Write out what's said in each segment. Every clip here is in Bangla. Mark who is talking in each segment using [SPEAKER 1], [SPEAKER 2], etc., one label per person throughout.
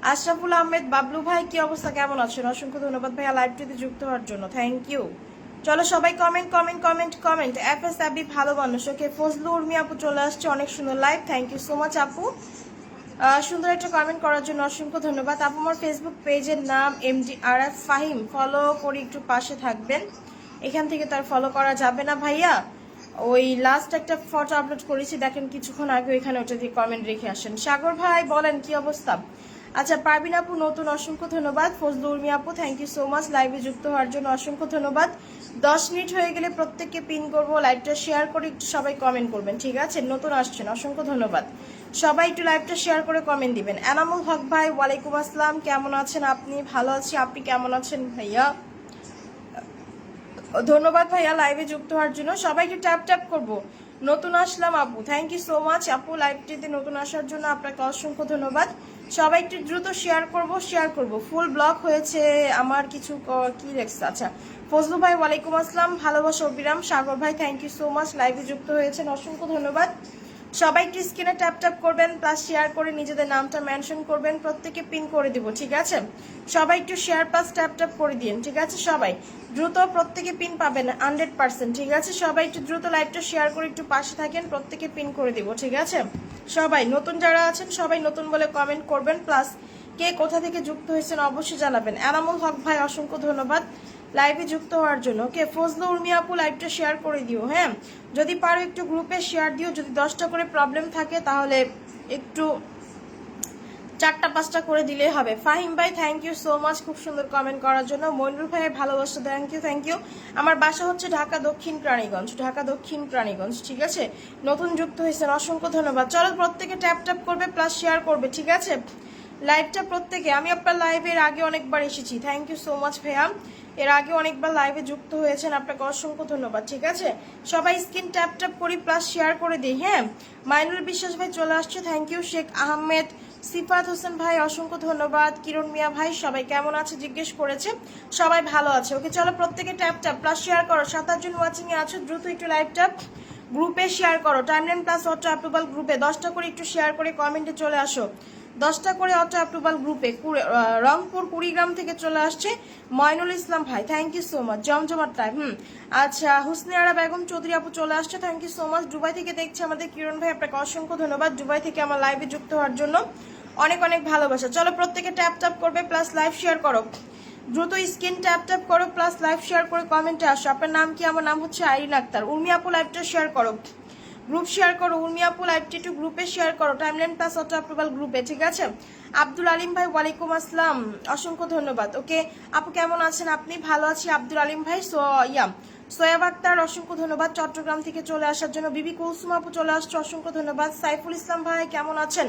[SPEAKER 1] আশরাফুল আহমেদ বাবলু ভাই, কি অবস্থা, কেমন আছেন? অসংখ্য ধন্যবাদ ভাইয়া লাইভটিতে যুক্ত হওয়ার জন্য, থ্যাংক ইউ। চলো সবাই comment comment comment comment. FS আবি ভালো মানুষ, ওকে। ফজলু উর্মি আপু চলে আসছে, অনেক সুন্দর live, thank you so much আপু। সুন্দর একটা কমেন্ট করার জন্য অসংখ্য ধন্যবাদ আপু। আমার ফেসবুক পেজের নাম MDRF ফাহিম, ফলো করে একটু পাশে থাকবেন। এখান থেকে তার ফলো করা যাবে না ভাইয়া, ওই লাস্ট একটা ফটো আপলোড করেছি দেখেন কিছুক্ষণ আগে, ওইখানে ওটা দিয়ে কমেন্ট রেখে আসেন। সাগর ভাই বলেন কি অবস্থা? আচ্ছা পারবিন আপু নতুন, অসংখ্য ধন্যবাদ। ফজলু উর্মি আপু থ্যাংক ইউ সো মাচ লাইভে যুক্ত হওয়ার জন্য, অসংখ্য ধন্যবাদ। 10 মিনিট হয়ে গেলে প্রত্যেককে পিন করবো, লাইভটা শেয়ার করে একটু সবাই কমেন্ট করবেন, ঠিক আছে? নতুন আসছেন, অসংখ্য ধন্যবাদ। সবাই একটু লাইভটা শেয়ার করে কমেন্ট দিবেন। এনামুল হক ভাই ওয়ালাইকুম আসসালাম, কেমন আছেন আপনি? ভালো আছি, আপনি কেমন আছেন ভাইয়া? ধন্যবাদ ভাইয়া লাইভে যুক্ত হওয়ার জন্য। সবাইকে ট্যাপ ট্যাপ করবো। নতুন আসলাম আপু, থ্যাংক ইউ সো মাচ আপু লাইভটিতে নতুন আসার জন্য আপনাকে অসংখ্য ধন্যবাদ। সবাই একটু দ্রুত শেয়ার করব। ফুল ব্লক হয়েছে আমার কিছু কি লেখছে? আচ্ছা ফজলু ভাই ওয়ালাইকুম আসসালাম, ভালোবাসা অবিরাম। সাগর ভাই থ্যাংক ইউ সো মাচ লাইভে যুক্ত হয়েছেন, অসংখ্য ধন্যবাদ। সবাই একটু স্ক্রিনে ট্যাপ ট্যাপ করবেন, প্লাস শেয়ার করে নিজেদের নামটা মেনশন করবেন, প্রত্যেকে পিন করে দিব, ঠিক আছে? সবাই একটু শেয়ার প্লাস ট্যাপ ট্যাপ করে দিন, ঠিক আছে? সবাই দ্রুত, প্রত্যেকে পিন পাবেন 100%, ঠিক আছে? সবাই একটু দ্রুত লাইভটা শেয়ার করে একটু পাশে থাকেন, প্রত্যেকে পিন করে দিব, ঠিক আছে? সবাই নতুন যারা আছেন সবাই নতুন বলে কমেন্ট করবেন, প্লাস কে কোথা থেকে যুক্ত হয়েছেন অবশ্যই জানাবেন। এনামুল হক ভাই অসংখ্য ধন্যবাদ লাইভে যুক্ত হওয়ার জন্য, ওকে। ফজলু উর্মি আপু লাইভটা শেয়ার করে দিও, হ্যাঁ যদি পারো একটু গ্রুপে শেয়ার দিও। যদি 10টা করে প্রবলেম থাকে তাহলে একটু 4টা 5টা করে দিলেই হবে। ফাহিম ভাই থ্যাংক ইউ সো মাচ খুব সুন্দর কমেন্ট করার জন্য। মইনুল ভাই ভালোবাসা, থ্যাংক ইউ। আমার বাসা হচ্ছে ঢাকা দক্ষিণ প্রাণীগঞ্জ, ঠিক আছে? নতুন যুক্ত হয়েছেন, অসংখ্য ধন্যবাদ। চলো প্রত্যেকে ট্যাপ ট্যাপ করবে প্লাস শেয়ার করবে, ঠিক আছে? লাইভটা প্রত্যেকে, আমি আপনার লাইভের আগে অনেকবার এসেছি, থ্যাংক ইউ সো মাচ ভাইয়া। এর আগে অনেকবার লাইভে যুক্ত হয়েছেন, আপনাকে অসংখ্য ধন্যবাদ, ঠিক আছে? সবাই স্ক্রিন ট্যাপ ট্যাপ করি প্লাস শেয়ার করে দিই, হ্যাঁ। মাইনুল বিশ্বাস ভাই চলে আসছে, থ্যাংক ইউ। শেখ আহমেদ, সিফাত হোসেন ভাই অসংখ্য ধন্যবাদ। কিরণ মিয়া ভাই সবাই কেমন আছে জিজ্ঞেস করেছে, সবাই ভালো আছে, ওকে। চলো প্রত্যেকে ট্যাপ ট্যাপ প্লাস শেয়ার করো। 7 জন ওয়াচিং এ আছো, দ্রুত একটু লাইভটা গ্রুপে শেয়ার করো। টাইমলাইন প্লাস অটো অ্যাপ্রুভাল গ্রুপে 10টা করে একটু শেয়ার করে কমেন্টে চলে আসো। 10টা করে অটো অ্যাপ্রুভাল গ্রুপে। রংপুর কুড়িগ্রাম থেকে চলে আসছে ময়নুল ইসলাম ভাই, থ্যাংক ইউ সো মাচ। জমজমাট টাইম, আচ্ছা হুসনিয়ারা বেগম চৌধুরী আপু চলে আসছে, thank you so much. Dubai থেকে দেখছে আমাদের কিরণ ভাই, আপনাকে অসংখ্য ধন্যবাদ দুবাই থেকে আমার লাইভে যুক্ত হওয়ার জন্য, অনেক অনেক ভালোবাসা। চলো প্রত্যেকে ট্যাপ ট্যাপ করবে প্লাস লাইভ শেয়ার করো, দ্রুত স্ক্রিন ট্যাপ ট্যাপ করো প্লাস লাইভ শেয়ার করে কমেন্টে আসো। আপনার নাম কি? আমার নাম হচ্ছে আইরিন আক্তার। উর্মি আপু লাইভটা শেয়ার করো, গ্রুপ শেয়ার করো। উর্মি আপু লাইভটি একটু গ্রুপে শেয়ার করো, টাইমলাইন প্লাস অটো অ্যাপ্রুভাল গ্রুপে, ঠিক আছে? আব্দুল আলিম ভাই ওয়ালাইকুম আসসালাম, অসংখ্য ধন্যবাদ, ওকে। আপু কেমন আছেন আপনি? ভালো আছি আব্দুল আলিম ভাই। সোয়াব আক্তার অসংখ্য ধন্যবাদ চট্টগ্রাম থেকে চলে আসার জন্য। বিবি কুলসুম আপু চলে আসছে, অসংখ্য ধন্যবাদ। সাইফুল ইসলাম ভাই কেমন আছেন?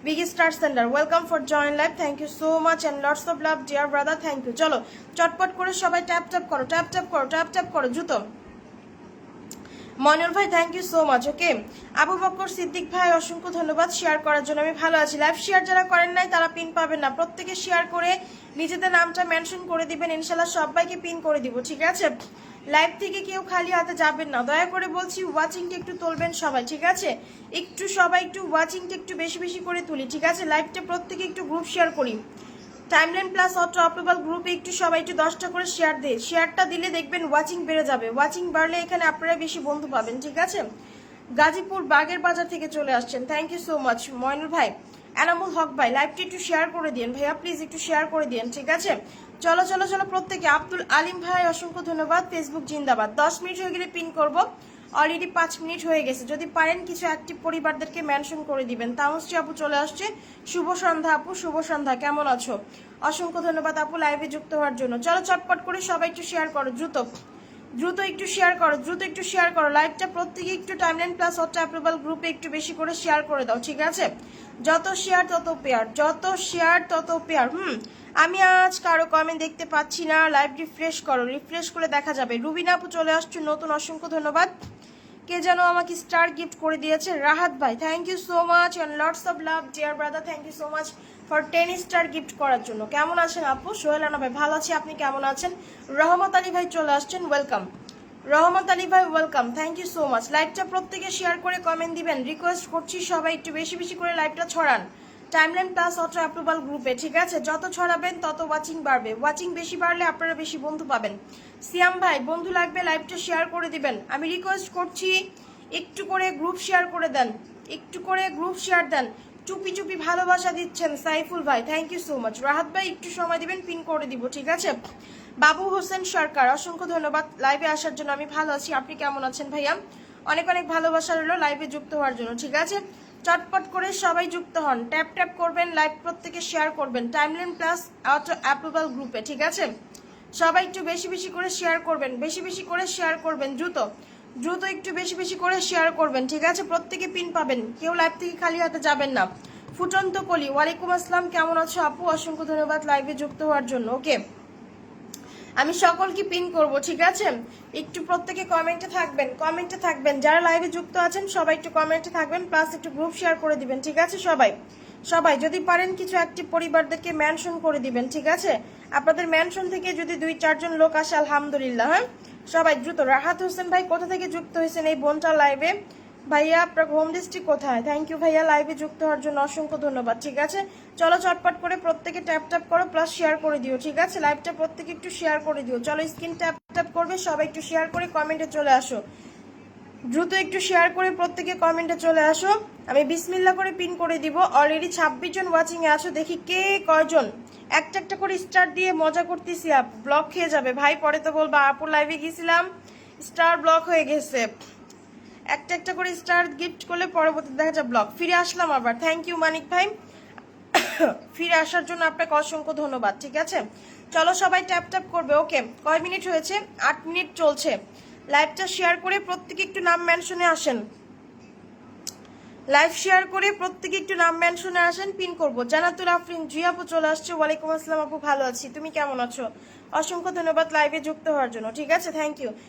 [SPEAKER 1] Big star centre welcome for join live, thank you so much and lots of love dear brother, thank you. চলো চটপট করে সবাই ট্যাপ ট্যাপ করো, ট্যাপ ট্যাপ করো দ্রুত। মনির ভাই thank you so much, okay. Abu Bakar Siddique ভাই অসংখ্য ধন্যবাদ শেয়ার করার জন্য। আমি ভালো আছি। লাইভ শেয়ার যারা করেন নাই তারা পিন পাবেন না, প্রত্যেকে শেয়ার করে নিজেদের নামটা মেনশন করে দিবেন, ইনশাল্লাহ সবাইকে পিন করে দিব, ঠিক আছে? লাইভ থেকে কেউ খালি হাতে যাবেন না, দয়া করে বলছি। ওয়াচিংটা একটু তুলবেন সবাই, ঠিক আছে? একটু সবাই একটু ওয়াচিংটা একটু বেশি বেশি করে তুলি, ঠিক আছে? লাইভটা প্রত্যেকে একটু গ্রুপ শেয়ার করি, টাইমলাইন প্লাস অটো অ্যাপ্রুভাল গ্রুপে একটু সবাই একটু 10টা করে শেয়ার দিন। শেয়ারটা দিলে দেখবেন ওয়াচিং বেড়ে যাবে, ওয়াচিং বাড়লে এখানে আপনারা বেশি বন্ধু পাবেন, ঠিক আছে? গাজীপুর বাগের বাজার থেকে চলে আসছেন, thank you so much Moynul ভাই। এনামুল হক ভাই লাইভটি একটু শেয়ার করে দিন ভাইয়া, প্লিজ একটু শেয়ার করে দিন, ঠিক আছে? চলো চলো চলো প্রত্যেকে। আব্দুল আলিম ভাই অসংখ্য ধন্যবাদ, ফেসবুক জিন্দাবাদ। 10 মিনিট হয়ে গেলে পিন করব, অলরেডি 5 মিনিট হয়ে গেছে। যদি পারেন কিছু অ্যাক্টিভ পরিবারদেরকে মেনশন করে দিবেন। তামসী আপু চলে আসছে, শুভ সন্ধ্যা আপু, শুভ সন্ধ্যা, কেমন আছো? অসংখ্য ধন্যবাদ আপু লাইভে যুক্ত হওয়ার জন্য। চলো চটপট করে সবাই একটু শেয়ার করো, দ্রুত একটু শেয়ার করো লাইভটা প্রত্যেকে একটু টাইমলাইন প্লাস অটো অ্যাপ্রুভাল গ্রুপে একটু বেশি করে শেয়ার করে দাও, ঠিক আছে? যত শেয়ার তত পেয়ার। আমি আজ কারো কমেন্ট দেখতে পাচ্ছি না, লাইভ রিফ্রেশ করে দেখা যাবে। রুবিনা আপু চলে আসছে নতুন, অসংখ্য ধন্যবাদ। কে যেন আমাকে স্টার গিফট করে দিয়েছে, রাহাত ভাই, thank you so much and lots of love dear brother, thank you so much for 10 star gift করার জন্য। কেমন আছেন আপু? সোহেল আনা ভাই ভালো আছি, আপনি কেমন আছেন? রহমত আলী ভাই চলে আসছেন, ওয়েলকাম। রহমত আলী ভাই welcome, thank you so much. লাইভটা প্রত্যেকে শেয়ার করে কমেন্ট দিবেন, রিকোয়েস্ট করছি সবাই একটু বেশি বেশি করে লাইভটা ছড়ান, টাইমলাইন প্লাস অটো অ্যাপ্রুভাল গ্রুপে, ঠিক আছে? যত ছড়াবেন তত ওয়াচিং বাড়বে, ওয়াচিং বেশি বাড়লে আপনারা বেশি বন্ধু পাবেন। সিয়াম ভাই বন্ধু লাগবে লাইভটা শেয়ার করে দিবেন, আমি রিকোয়েস্ট করছি একটু করে গ্রুপ শেয়ার করে দেন, একটু করে গ্রুপ শেয়ার দেন। চুপি চুপি ভালোবাসা দিচ্ছেন সাইফুল ভাই, thank you so much. Rahat ভাই একটু সময় দিবেন, পিন করে দিব, ঠিক আছে? বাবু হোসেন সরকার অসংখ্য ধন্যবাদ লাইভে আসার জন্য। আমি ভালো আছি, আপনি কেমন আছেন ভাইয়া? অনেক অনেক ভালোবাসা রইলো লাইভে যুক্ত হওয়ার জন্য, ঠিক আছে? চটপট করে সবাই যুক্ত হন, ট্যাপ ট্যাপ করবেন, লাইভ প্রত্যেকে শেয়ার করবেন টাইমলাইন প্লাস অটো অ্যাপ্রুভাল গ্রুপে, ঠিক আছে? সবাই একটু বেশি বেশি করে শেয়ার করবেন, বেশি বেশি করে শেয়ার করবেন, দ্রুত দ্রুত একটু বেশি বেশি করে শেয়ার করবেন, ঠিক আছে? প্রত্যেকে পিন পাবেন, কেউ লাইভ থেকে খালি হাতে যাবেন না। ফুটন্ত কলি ওয়ালাইকুম আসসালাম, কেমন আছো আপু? অসংখ্য ধন্যবাদ লাইভে যুক্ত হওয়ার জন্য। ওকে, আমি সকলকে পিন করব, ঠিক আছে? একটু প্রত্যেকে কমেন্টে থাকবেন, কমেন্টে থাকবেন, যারা লাইভে যুক্ত আছেন সবাই একটু কমেন্টে থাকবেন, প্লাস একটু গ্রুপ শেয়ার করে দিবেন, ঠিক আছে? সবাই সবাই যদি পারেন কিছু অ্যাক্টিভ পরিবারদেরকে মেনশন করে দিবেন, ঠিক আছে? আপনাদের মেনশন থেকে যদি 2-4 জন লোক আসে আলহামদুলিল্লাহ। হ্যাঁ, সবাই দ্রুত। রাহাত হোসেন ভাই কোথা থেকে যুক্ত হয়েছেন এই বোনটা লাইভে? ভাইয়া আপনার হোম ডিস্ট্রিক্ট কোথায়? থ্যাংক ইউ ভাইয়া লাইভে যুক্ত হওয়ার জন্য, অসংখ্য ধন্যবাদ, ঠিক আছে? চলো চটপট করে প্রত্যেকে ট্যাপ ট্যাপ করো, প্লাস শেয়ার করে দিও, ঠিক আছে? লাইভটা প্রত্যেকে একটু শেয়ার করে দিও। চলো স্ক্রিন ট্যাপ ট্যাপ করবে, সবাই একটু শেয়ার করে কমেন্টে চলে আসো, দ্রুত একটু শেয়ার করে প্রত্যেকে কমেন্টে চলে আসো। আমি বিসমিল্লাহ করে পিন করে দিব। অলরেডি 26 জন ওয়াচিং এ আছো, দেখি কে কয়জন। একটা একটা করে স্টার দিয়ে মজা করতেছি, আপ ব্লক খেয়ে যাবে ভাই, পরে তো বলবা আপুর লাইভে গেছিলাম স্টার ব্লক হয়ে গেছে। একটা একটা করে স্টার গিফট করলে পরবর্তীতে দেখা যায় ব্লক। ফিরে আসলাম আবার, থ্যাংক ইউ মানিক ভাই, ফিরে আসার জন্য আপনাকে অসংখ্য ধন্যবাদ, ঠিক আছে? চলো সবাই ট্যাপ ট্যাপ করবে। ওকে, কয় মিনিট হয়েছে? 8 মিনিট চলছে। লাইভটা শেয়ার করে প্রত্যেকে একটু নাম মেনশনে আসেন, লাইভ শেয়ার করে প্রত্যেকে একটু নাম মেনশনে আসেন, পিন করব। জানাতুল আফরিন জি আপু চলে আসছে, ওয়ালাইকুম আসসালাম আপু, ভালো আছি, তুমি কেমন আছো? অসংখ্য ধন্যবাদ লাইভে যুক্ত হওয়ার জন্য, ঠিক আছে? Thank you.